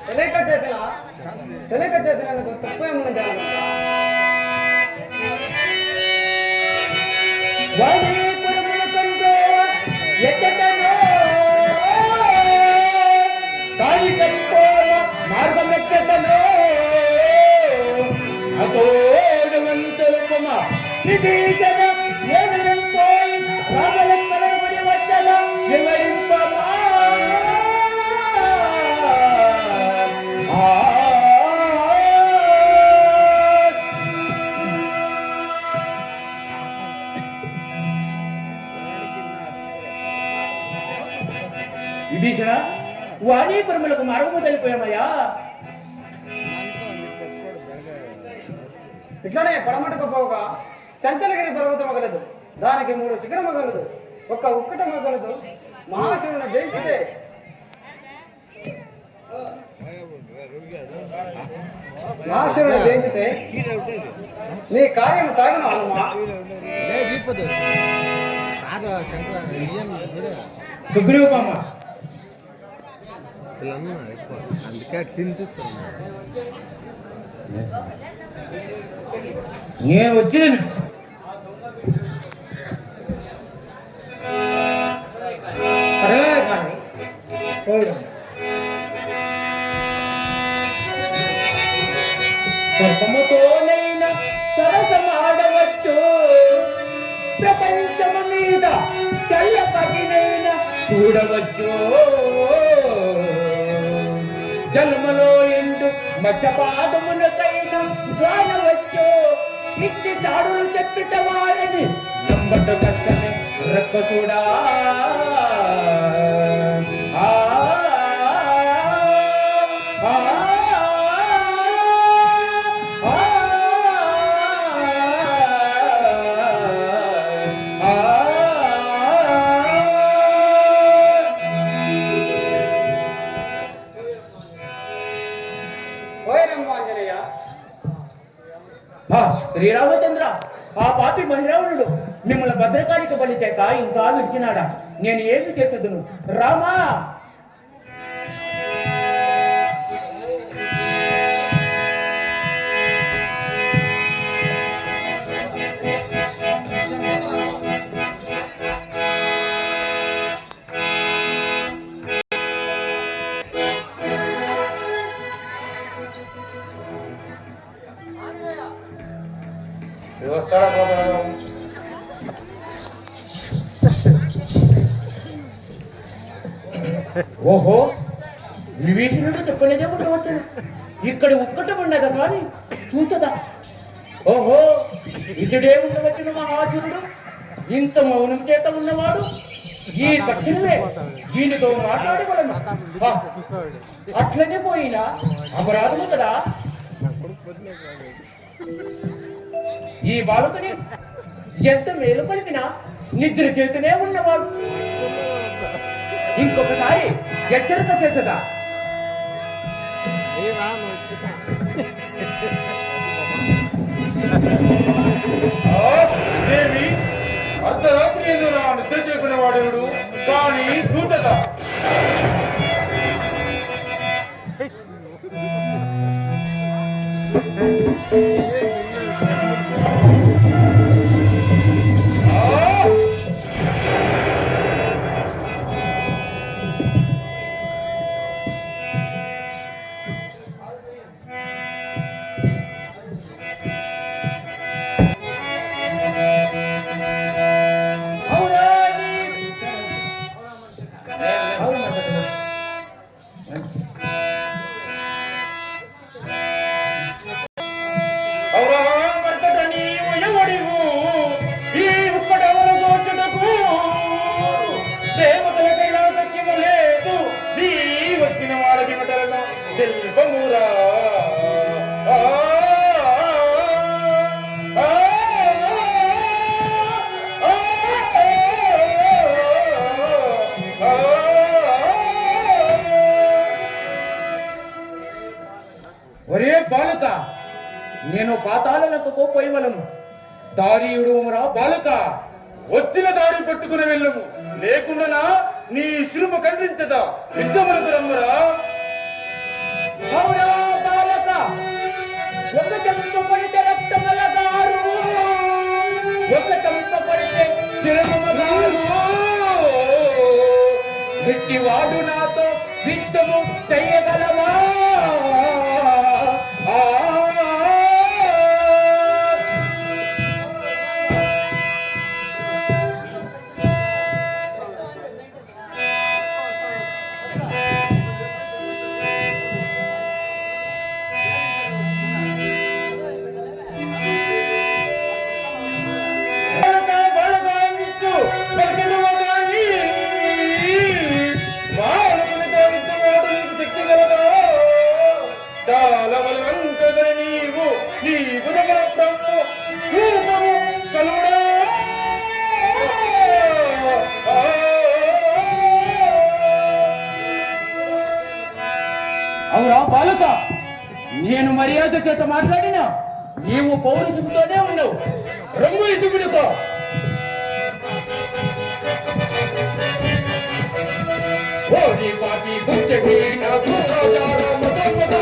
తెలియక చేసిన తక్కువేమున్నది మార్గమెక్కటను అతోడవంతులకుమ నిధీజన ఏమిపోయి రాగలెక్కలబడి వచ్చల వివరింపమా విభీషణ వాణీపురములకు మార్గము తెలిపోయామయ్యా. ఇట్లానే పడమటకు పోగా చంచలగిరి పర్వతమగలదు, దానికి 3 శిఖరమగలదు, ఒక్క ఉక్కటమగలదు. మహాశివుని జయించితే నీ కార్యం సాగను హనుమా. సుగ్రీవమ్మ అందుకే తినిపిస్తాను. నేను వచ్చింది స్వర్గముతోనైనా సరసమాడవచ్చు, ప్రపంచము మీద చల్ల పగినైనా చూడవచ్చు. జన్మలో ఎండు మధ్యపాదమునకైనా కానవచ్చు. ఇట్టి తాడులు చెప్పిట వారిని నమ్మట కష్టమే రెక్క చూడా. శ్రీరామచంద్ర, ఆ పాపి మహిరావణుడు మిమ్మల్ని భద్రకాళికి బలి చేత ఇంకా విడిచినాడా? నేను ఏమి చేసేదును రామా? ఓహో, విభీషణుడు చెప్పలేదే ఉండవచ్చు. ఇక్కడ ఒక్కటి ఉండదు కానీ చూసదా? ఓహో, ఇటుడే ఉండవచ్చును మహాజునుడు. ఇంత మౌనం చేత ఉన్నవాడు ఈ తక్షణమే దీనితో మాట్లాడగలను. అట్లనే పోయినా అపరాధము కదా. ఈ బాలుకని ఎంత మేలు పలికినా నిద్ర చేతనే ఉన్నవాడు. ఇంకొకసారి హెచ్చరిక చేసదా? దేవి, అర్ధరాత్రి ఏదో నా నిద్ర చెప్పిన వాడు కానీ చూచదా? ఒరే బాలక, నేను పాతాళలకు పోయివలను. దారియుడు రా బాలక, వచ్చిన దారి పట్టుకుని వెళ్ళము, లేకుండా నీ శిలుము ఖండించదా యుద్ధములకు రమ్మురా. అవునా బాలక, ఒక చెంప పడితే రక్తమలగారు, ఒక చెంప పడితే శిరమగారు. గట్టివాడు నాతో యుద్ధము చెయ్యగలవా? చాలా బలవంతుడు నీవు, నీ గుణముల బ్రహ్మ రూపము కలుడా. అవురా బాలక, నేను మర్యాద చేత మాట్లాడినా నీవు పౌరుషంతోనే ఉన్నావు. రొమ్ము ఇటుకుడుకో. ఓరి పాపి గుంటెకి నా దూరాచార మదోమద,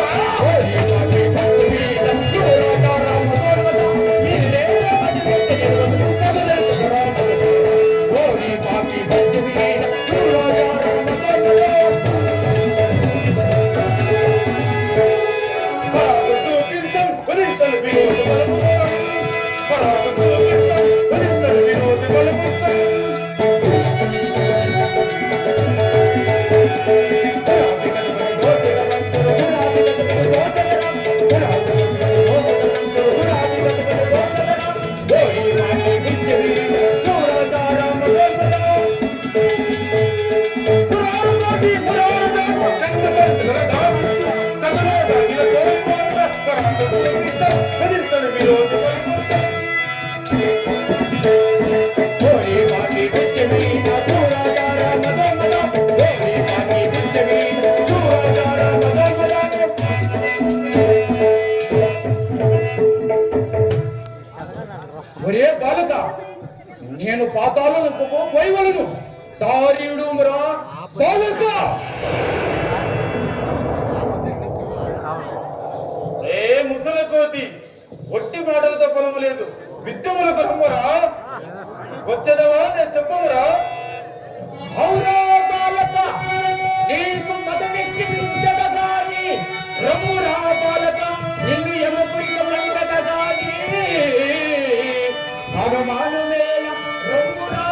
ఓరి పాపి గుంటెకి నా దూరాచార మదోమద, నీరే మదివెట్టెను కదలెరుకురా మదద, ఓరి పాపి గుంటెకి నా దూరాచార మదోమద. పరాకుతో కింతం వరింతలు వినోద బలముత్తం, పరాకుతో కింతం వరింతలు వినోద బలముత్తం. ఒరే బాలక, నేను పాతాళములకు పోయవలను. దారియుడు మరా బాలక. ఏ ముసల కోతి, ఒట్టి మాటలతో పొలము లేదు, విద్యములకు రమ్మరా. వచ్చేదవా నేను చెప్పమురా. అవునా బాలక, నీకు మదమెక్కించదగాని రమ్మురా బాలక, నిన్ను యమపురికమండదగాని భగవాను మేల రమ్మురా.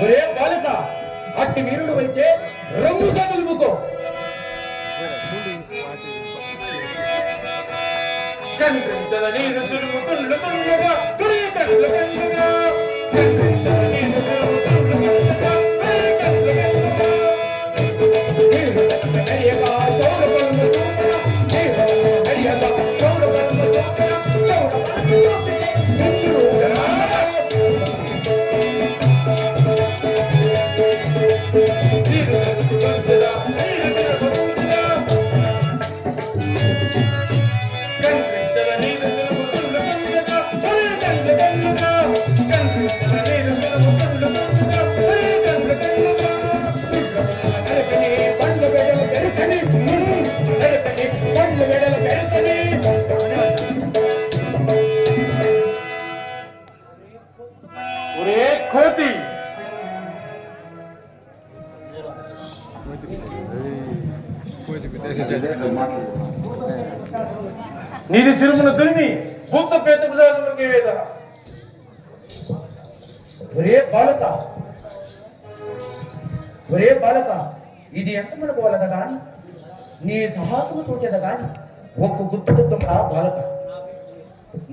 ఒరే బాలక, అట్టి వీరుడు వచ్చే రమ్ముగా నిలుపుకో. కనిపించద నీదు సులువు తుండ్లు తుండ్లుగా పురి కళ్ళు కళ్ళుగా, కనిపించద నీదు సులువు తుండ్లు తుండ్లుగా పురి కళ్ళు కళ్ళుగా. హరియగా చౌరపల్లు చూపన, హరియగా చౌరపల్లు చూపన, చౌరపల్లు చూపితే నిన్నురా. నీదు సులువు తుండ్లుగా, నీదు సులువు తుండ్లుగా. కనిపించద నీదు సులువు తుండ్లు తుండ్లుగా పురి కళ్ళు కళ్ళుగా, కనిపించద నీదు సులువు తుండ్లు తుండ్లుగా పురి కళ్ళు కళ్ళుగా. నరకని పండ్లు వెడలు పెరుకని, నరకని పండ్లు వెడలు పెరుకని. ఒరే కోతి, నీది చిరుమును దురిమి భూత పేత ప్రసాదములకి వేద. ఒరే బాలక, ఒరే బాలక, ఇది ఎంత మనకు వలద గాని నీ సాహసము చూచేద గాని ఒక్క గుర్తు గుద్దమురా బాలక.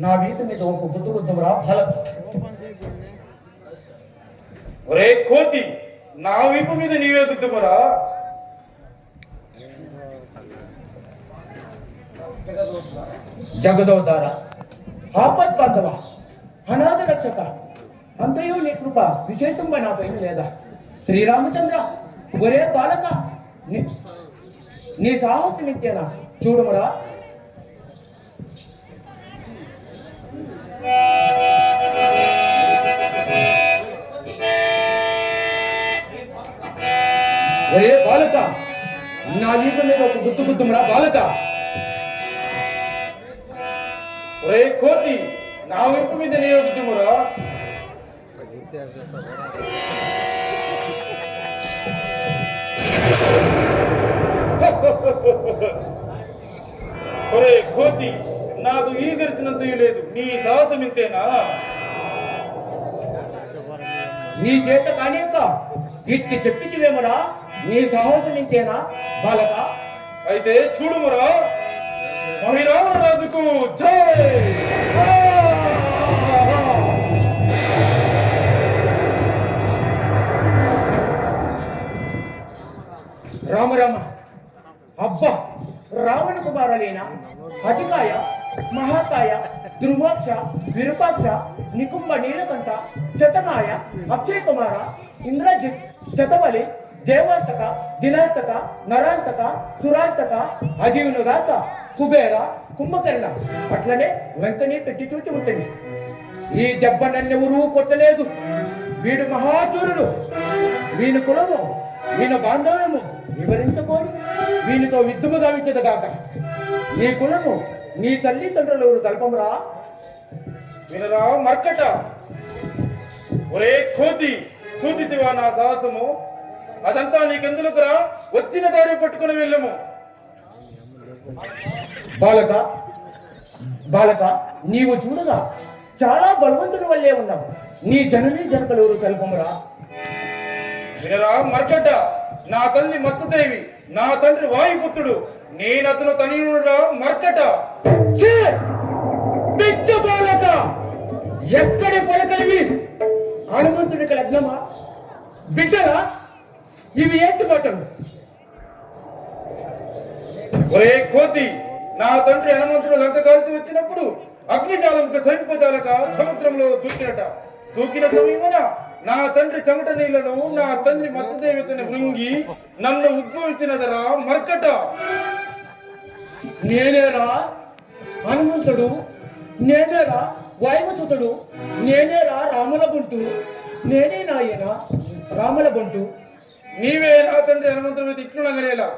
నా వీధి మీద ఒక్క గుర్తు గుద్దమురా బాలక. ఒరే కోతి, నా వీపు మీద నీవే గుద్దుమరా. జగదోదార, ఆపత్ బాంధవ, అనాథ రక్షక, అంతయు నీ కృప విశేషంగా నాపైన లేదా? శ్రీరామచంద్ర, ఒరే బాలక, నీ సాహసం ఇచ్చేనా చూడమురా. ఒరే బాలక, నా వీపు మీద ఒక గుర్తు గుర్తుమరా బాలక. ఒరే కోతి, నా వైపు మీద నేను గుద్దుమురా. ఒరే కోతి, నాకు ఈ గరిచినంత లేదు, నీ సాహసం ఇంతేనా? నీ చేత కానియక ఇట్టి చెప్పించివేమరా, నీ సాహసం ఇంతేనా బాలక? అయితే చూడుమురా, మహిరావణ రాజుకు జై! రామ రామ, అబ్బా, రావణ కుమారులైన అతికాయ, మహాకాయ, ధ్రువాక్ష, విరూపాక్ష, నికుంభ నీలకంఠ, శతనాయ, అక్షయ కుమార, ఇంద్రజిత్, శతబలి, దేవాంతక, దినాంతక, నరాంతక, సురాంతక, అజీవునుగాక, కుబేర, కుంభకర్ణ, అట్లనే వెంకనే పెట్టి చూచి ఉంటుంది. ఈ దెబ్బ నన్నెవరూ కొట్టలేదు. వీడు మహాచూరుడు. వీని కులము, వీని బాంధవ్యము వివరించుకొని వీనితో యుద్ధము గావించదుగాక. నీ కులము, నీ తల్లిదండ్రులు కల్పమురా. వినరా మర్కట, ఒరే కోతి, సూచితివా నా సాహసము? అదంతా నీకెందుకురా, వచ్చిన దారి పట్టుకుని వెళ్ళము. బాలక బాలక, నీవు చూడగా చాలా బలవంతుని వల్లే ఉన్నావు. నీ జనని జనకలెవరు కల్పమురా. వినరా మర్కట, నా తల్లి మత్స్యదేవి, నా తండ్రి వాయుపుత్రుడు, నేనతను తనయుడురా మర్కట. ఛీ! పిచ్చ బాలక, ఎక్కడి పలకలివి? హనుమంతుడికి లగ్నమా? బిడ్డలా? ఇవి ఏంటి మాటలు? ఒరే కోతి, నా తండ్రి హనుమంతుడు లంక కాల్చి వచ్చినప్పుడు అగ్నిజాలంక సంపజాలక సముద్రంలో దూకినట. దూకిన సమయమున నా తండ్రి చెమట నీళ్లను నా తల్లి మత్స్యదేవికని మృంగి నన్ను ఉద్భవించినదరా మర్కట. నేనేరా హనుమంతుడు, నేనేరా వాయువసుతుడు, నేనేరా రాముల బంటు, నేనే నాయన రాముల బంటు. నీవే నా తండ్రి హనుమంతుడి మీద ఇట్లునగనేలా.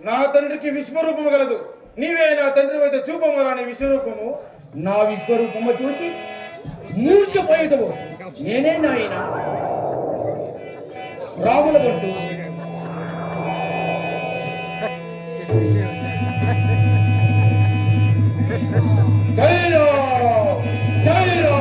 నా తండ్రికి విశ్వరూపము గలదు, నీవే నా తండ్రి మీద చూపమరాని విశ్వరూపము. నా విశ్వరూపము చూసి మూర్ఛపోయేదవు. నేనే నాయన రాముల బంటు. జైరా జైరా.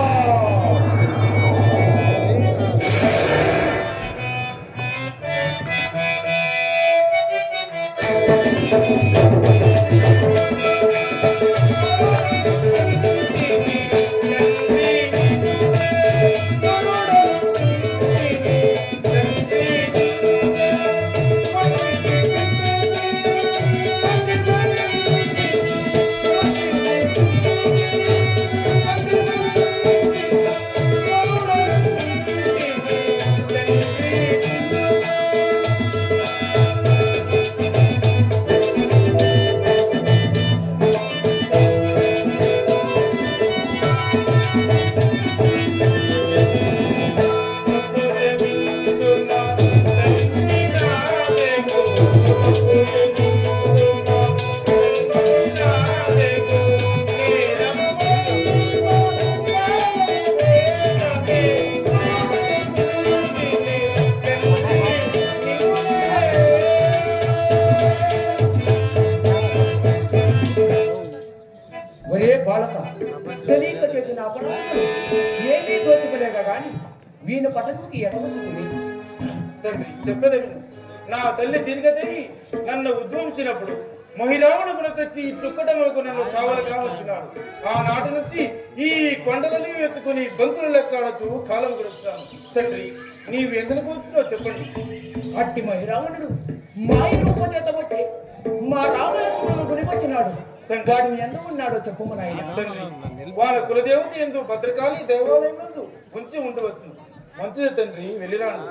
ఒరే బాలక, తెలియక చేసిన అపరాధం ఏమీ దోచుకోలేక గాని వీని పదవికి ఎటవచ్చుతుంది. తండ్రి చెప్పేది విను. నా తల్లి తిరిగదేవి నన్ను ఉద్భవించినప్పుడు మహిళావును గుణకొచ్చి ఈ తుక్కటములకు నన్ను కావచ్చినాడు. ఆనాటి నుంచి ఈ కొండలని ఎత్తుకుని బంతులు లెక్కాడచ్చు కాలం గడుపుతాను. తండ్రి నీవు ఎందుకు వచ్చినావు చెప్పండి. అట్టి మహిరావణుడు మాయ రూప చేత బట్టి మా రామలక్ష్మణుడు గురికొచ్చినాడు. వాడు ఎందుకు ఉన్నాడో చెప్పుము నాయన. తండ్రి వాళ్ళ కులదేవత ఎందు భద్రకాళి దేవాలయం నందు ఉంచి ఉండవచ్చు. మంచిది తండ్రి, వెళ్ళిరాను.